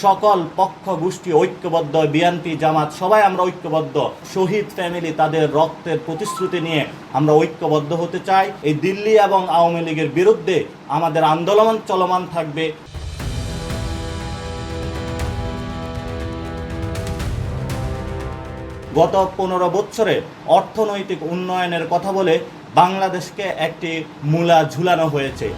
সকল পক্ষ গোষ্ঠী ঐক্যবদ্ধ, বিএনপি জামাত সবাই আমরা ঐক্যবদ্ধ। শহীদ ফ্যামিলি তাদের রক্তের প্রতিশ্রুতি নিয়ে আমরা ঐক্যবদ্ধ হতে চাই। এই দিল্লি এবং আওয়ামী লীগের বিরুদ্ধে আমাদের আন্দোলন চলমান থাকবে। গত 15 বছরে অর্থনৈতিক উন্নয়নের কথা বলে বাংলাদেশকে একটি মূলা ঝুলানো হয়েছে।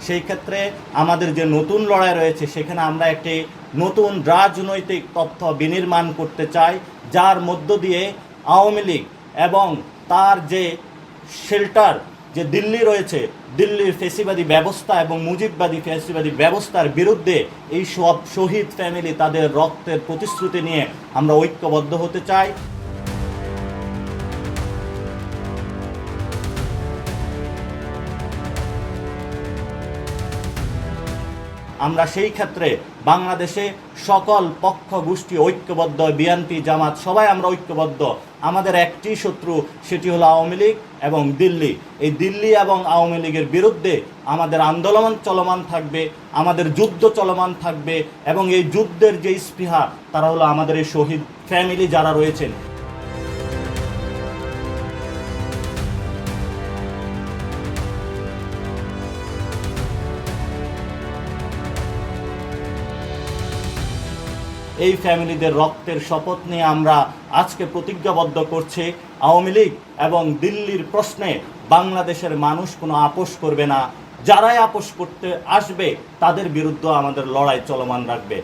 সেই ক্ষেত্রে আমাদের যে নতুন লড়াই রয়েছে, সেখানে আমরা একটি নতুন রাজনৈতিক তথ্য বিনির্মাণ করতে চাই, যার মধ্য দিয়ে আওয়ামী লীগ এবং তার যে শেল্টার যে দিল্লি রয়েছে, দিল্লির ফ্যাসিবাদী ব্যবস্থা এবং মুজিববাদী ফ্যাসিবাদী ব্যবস্থার বিরুদ্ধে এই সব শহীদ ফ্যামিলি তাদের রক্তের প্রতিশ্রুতি নিয়ে আমরা ঐক্যবদ্ধ হতে চাই। আমরা সেই ক্ষেত্রে বাংলাদেশে সকল পক্ষ গোষ্ঠী ঐক্যবদ্ধ, বিএনপি জামাত সবাই আমরা ঐক্যবদ্ধ। আমাদের একটি শত্রু, সেটি হলো আওয়ামী লীগ এবং দিল্লি। এই দিল্লি এবং আওয়ামী লীগের বিরুদ্ধে আমাদের আন্দোলন চলমান থাকবে, আমাদের যুদ্ধ চলমান থাকবে, এবং এই যুদ্ধের যে স্পৃহা, তারা হলো আমাদের এই শহীদ ফ্যামিলি যারা রয়েছেন। এই ফ্যামিলিদের রক্তের শপথ নিয়ে আমরা আজকে প্রতিজ্ঞাবদ্ধ করছি, আওয়ামী লীগ এবং দিল্লির প্রশ্নে বাংলাদেশের মানুষ কোনো আপোষ করবে না। যারাই আপোষ করতে আসবে তাদের বিরুদ্ধে আমাদের লড়াই চলমান রাখবে।